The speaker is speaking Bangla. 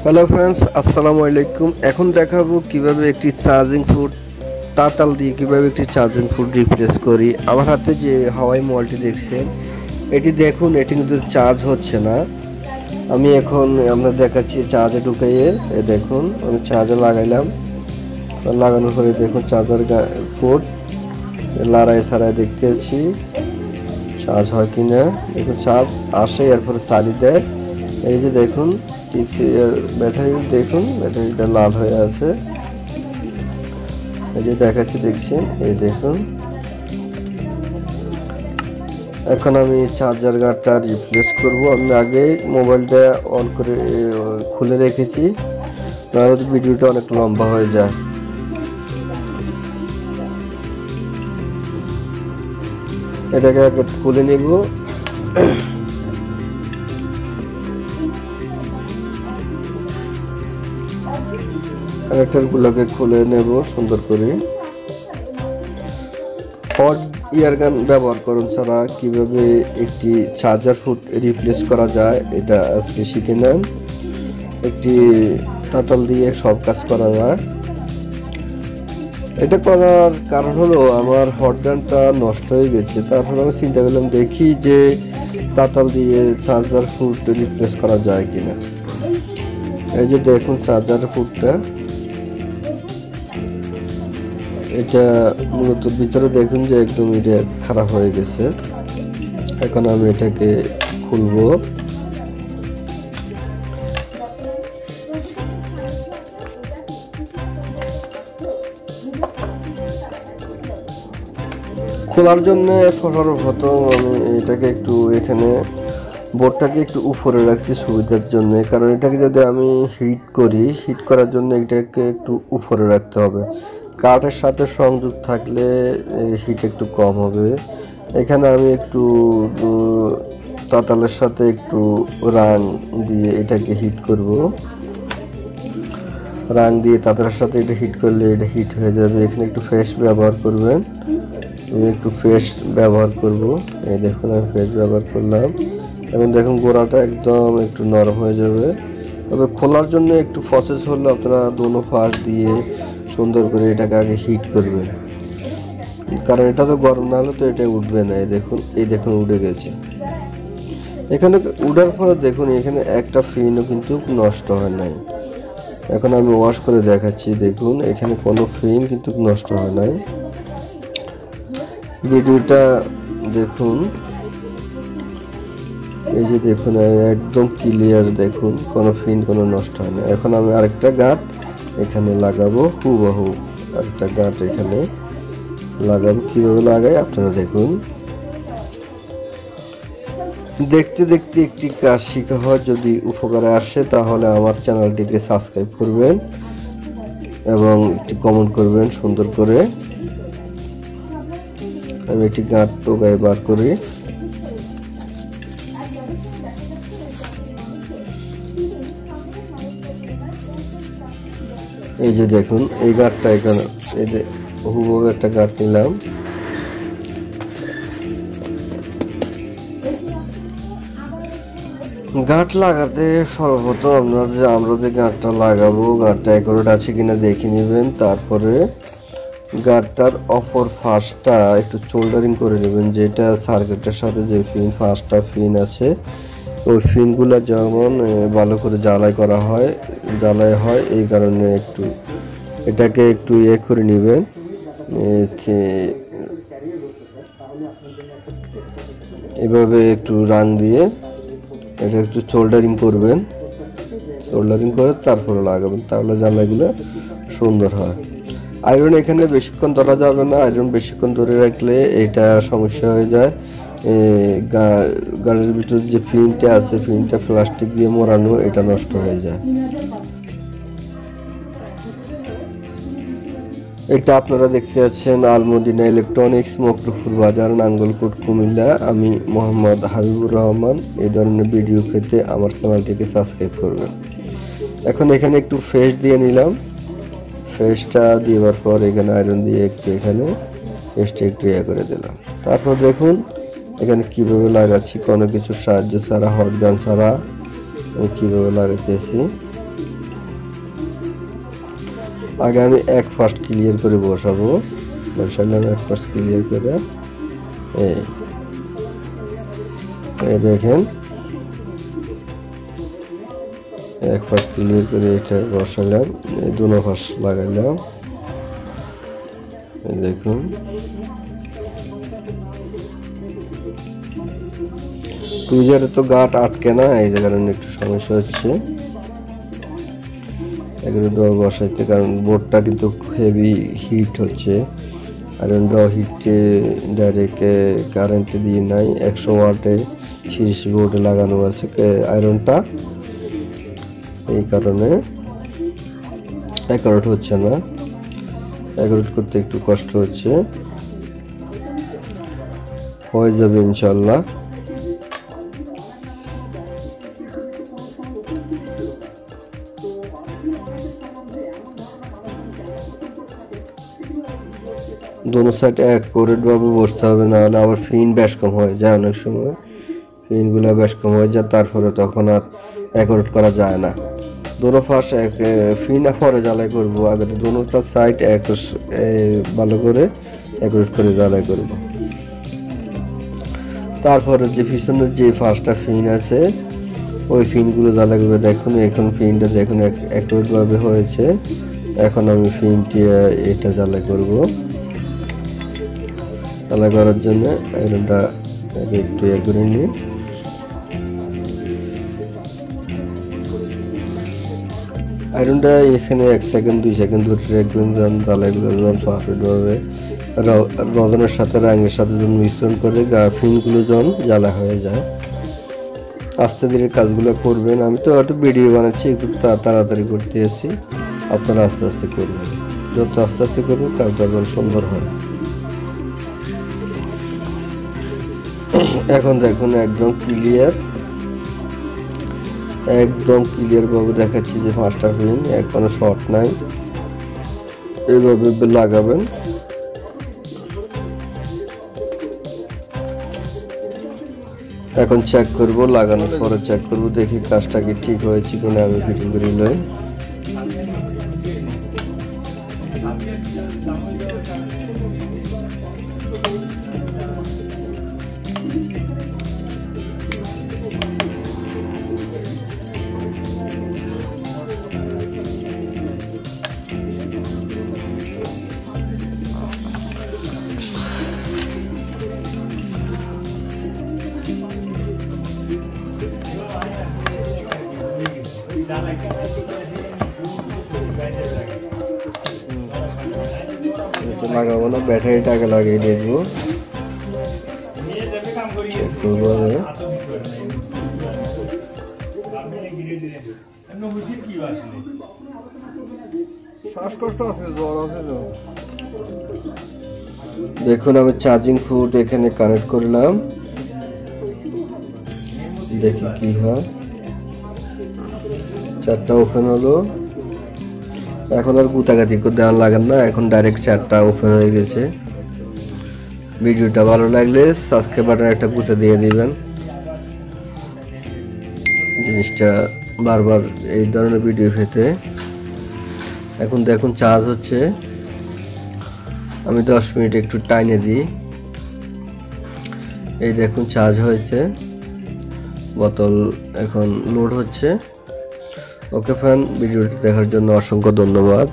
হ্যালো ফ্রেন্ডস, আসসালামু আলাইকুম। এখন দেখাবো কিভাবে একটি চার্জিং পোর্ট তাতাল দিয়ে কিভাবে একটি চার্জিং পোর্ট রিপ্লেস করি। আমার হাতে যে হাওয়াই মোবাইলটি দেখছেন, এটি দেখুন, এটি কিন্তু চার্জ হচ্ছে না। আমি এখন আমরা দেখাচ্ছি চার্জে ঢুকাইয়ে। দেখুন, আমি চার্জে লাগাইলাম। লাগানোর পরে দেখুন চার্জার পোর্ট লড়াই ছাড়াই দেখতে পাচ্ছি চার্জ হয় কিনা। দেখুন চার্জ আসে, এরপরে চালিয়ে দেয়। এই যে দেখুন ব্যাটারি, দেখুন ব্যাটারিটা লাল হয়ে আছে। এই যে দেখাচ্ছি, দেখছেন, এই দেখুন। এখন আমি চার্জার গার্ডটা রিপ্লেস করব। আমি আগে মোবাইলটা অন করে খুলে রেখেছি, তাহলে ভিডিওটা অনেক লম্বা হয়ে যায়। এটাকে আগে খুলে নিব। কানেক্টরগুলোকে খুলে নেব সুন্দর করে। হট ইয়ারগান ব্যবহার করুন ছাড়া কিভাবে একটি চার্জার পোর্ট রিপ্লেস করা যায় এটা আজকে শিখে নেন। একটি তাতাল দিয়ে সব কাজ করা যায়। এটা করার কারণ হলো আমার হট গানটা নষ্ট হয়ে গেছে। তারপর আমি চিন্তা করলাম দেখি যে তাতাল দিয়ে চার্জার পোর্ট রিপ্লেস করা যায় কিনা। এই যে দেখুন চার্জার পোর্টটা, এটা মূলত ভিতরে দেখুন যে একদম এটা খারাপ হয়ে গেছে। এখন আমি এটাকে খুলবো। খোলার জন্য সর্বপ্রথম আমি এটাকে একটু এখানে বোর্ডটাকে একটু উপরে রাখছি সুবিধার জন্য, কারণ এটাকে যদি আমি হিট করার জন্য এটাকে একটু উপরে রাখতে হবে। কাঠের সাথে সংযোগ থাকলে হিট একটু কম হবে। এখানে আমি একটু তাতালের সাথে একটু রাং দিয়ে এটাকে হিট করব। রাং দিয়ে তাতালের সাথে এটা হিট করলে এটা হিট হয়ে যাবে। এখানে একটু ফ্রেশ ব্যবহার করবেন। আমি একটু ফ্রেশ ব্যবহার করব। এই দেখুন আমি ফ্রেশ ব্যবহার করলাম। এবং দেখুন গোড়াটা একদম একটু নরম হয়ে যাবে। তবে খোলার জন্য একটু প্রসেস হলো আপনারা দোনো পাশ দিয়ে সুন্দর করে এটাকে আগে হিট করবেন, কারণ এটা তো গরম না হলে তো এটা উঠবে না। এই দেখুন উঠে গেছে। এখানে উঠার পরে দেখুন এখানে একটা ফিনও কিন্তু নষ্ট হয় নাই। এখন আমি ওয়াশ করে দেখাচ্ছি। দেখুন এখানে কোনো ফিন কিন্তু নষ্ট হয় নাই। ভিডিওটা দেখুন, এই যে দেখুন একদম ক্লিয়ার, দেখুন কোনো ফিন কোনো নষ্ট হয় না। এখন আমি আরেকটা গাঁট এখানে লাগাবো, হুবহু আরেকটা গাঁট এখানে লাগাবো। কিভাবে লাগাই আপনারা দেখুন। দেখতে দেখতে একটি কাজ শেখা হয়। যদি উপকারে আসে তাহলে আমার চ্যানেলটিকে সাবস্ক্রাইব করবেন এবং একটি কমেন্ট করবেন সুন্দর করে। আমি একটি গাঁট টোকায় বার করি। এই যে দেখুন এই গাঁটটা এখানে, এই যে হুবহু একটা গাঁট নিলাম। গাঁট লাগাতে সর্বপ্রথম আমরা যে গাঁটটা লাগাবো গাঁটটা অ্যাকুরেট আছে কিনা দেখে নেবেন। তারপরে গাঁটটার অপর ফাঁসটা একটু সোল্ডারিং করে নেবেন। যেটা সার্কিটের সাথে যে ফাঁসটা ফিন আছে, ওই ফিনগুলো যেমন ভালো করে জ্বালাই হয়, এই কারণে একটু এটাকে একটু করে নেবেন। এভাবে একটু রাং দিয়ে এটা একটু সোল্ডারিং করবেন। সোল্ডারিং করে তারপরে লাগাবেন, তাহলে জ্বালাইগুলো সুন্দর হয়। আয়রন এখানে বেশিক্ষণ ধরা যাবে না। আয়রন বেশিক্ষণ ধরে রাখলে এটা সমস্যা হয়ে যায়। গাড়ির ভিতরে যে ফিনটা আছে, ফিনটা প্লাস্টিক দিয়ে মোড়ানো, এটা নষ্ট হয়ে যায়। এটা আপনারা দেখতে পাচ্ছেন আলমদিনা ইলেকট্রনিক্স, মকরুফুল বাজার, নাঙ্গলকোট, কুমিল্লা। আমি মোহাম্মদ হাবিবুর রহমান। এই ধরনের ভিডিও পেতে আমার চ্যানেলটিকে সাবস্ক্রাইব করবেন। এখন এখানে একটু ফ্রেশ দিয়ে নিলাম। ফ্রেশটা দেওয়ার পর এখানে আয়রন দিয়ে এখানে ফ্রেশটা একটু করে দিলাম। তারপর দেখুন এখানে কিভাবে লাগাচ্ছি, কোনো কিছু সাহায্য ছাড়া, হট গান ছাড়া কিভাবে লাগাতেছি। আগে আমি এক ফার্স্ট ক্লিয়ার করে বসাবো, বসালাম এক ফার্স্ট ক্লিয়ার করে। এই দেখেন এক ফার্স্ট ক্লিয়ার করে এটা বসালাম, এই দুনো ফার্স্ট লাগাইলাম। এই দেখুন টুইজারে তো গাট আটকে না, এই কারণে একটু সমস্যা হচ্ছে এগুলো ড্র বসাইতে, কারণ বোর্ডটা কিন্তু হেভি হিট হচ্ছে। আয়রন ড্র হিটে ডাইরেক্ট কারেন্ট দিয়ে নাই, 100 ওয়াটে শীর্ষ বোর্ডে লাগানো আছে আয়রনটা, এই কারণে অ্যাকুরেট হচ্ছে না, অ্যাকুরেট করতে একটু কষ্ট হচ্ছে, হয়ে যাবে ইনশাল্লাহ। दोनों साइड অ্যাকুরেট ভাবে বসতে হবে, না হলে আবার ফিন ব্যাস কম হয়ে যায়, অনেক সময় ফিনগুলো ব্যাস কম হয়ে যায়, তারপরে তখন আর অ্যাকুরেট করা যায় না। दोनों ফার্স্ট ফিন পরে জ্বালাই করব, আগে দুটোটা সাইড ভালো করে অ্যাকুরেট করে জ্বালাই করব, তারপরে যে পিছনের যে ফার্স্টটা ফিন আছে ওই ফিনগুলো জ্বালাই করব। দেখুন এখন ফিনটা দেখুন অ্যাকুরেট ভাবে হয়েছে, এখন আমি ফিনটি এটা জ্বালাই করব। জ্বালাই করার জন্য আয়রনটা একটু করে নিই। আয়রনটা এখানে 1 সেকেন্ড 2 সেকেন্ড ধরে রাখবেন, যেন জ্বালাইগুলো যেন পারফেক্টভাবে রজনের সাথে রাঙের সাথে যেন মিশ্রণ করে ফিনগুলো যেন জ্বালা হয়ে যায়। আস্তে ধীরে কাজগুলো করবেন, আমি তো একটু ভিডিও বানাচ্ছি, একটু তাড়াতাড়ি করতে আছি, আপনারা আস্তে আস্তে করবেন, যত আস্তে আস্তে করবেন কাজটা যেন সুন্দর হয়। এখন দেখুন একদম ক্লিয়ার, একদম ক্লিয়ার ভাবে দেখাচ্ছি যে ফার্স্টটা ফিন কোনো শর্ট নাই, এইভাবে লাগাবেন। এখন চেক করব, লাগানোর পরে চেক করব, দেখি কাজটা কি ঠিক হয়েছে কিনা, আমি ফিটিং করে লই। লাগাবো না, ব্যাটারিটাকে লাগিয়ে দেখবো, দেখুন আমি চার্জিং পোর্ট এখানে কানেক্ট করলাম, দেখি কি হয়। চারটা ওপেন হলো, এখন আর গুতাগাতি দেওয়ার লাগান না, এখন ডাইরেক্ট চারটা ওপেন হয়ে গেছে। ভিডিওটা ভালো লাগলে সাবস্ক্রাইব বাটন একটা গুতা দিয়ে দিবেন, জিনিসটা বারবার এই ধরনের ভিডিও পেতে। এখন দেখুন চার্জ হচ্ছে, আমি 10 মিনিট একটু টাইনে দিই, এই দেখুন চার্জ হয়েছে, বোতল এখন লোড হচ্ছে। ওকে ফ্রেন্ড, ভিডিওটি দেখার জন্য অসংখ্য ধন্যবাদ।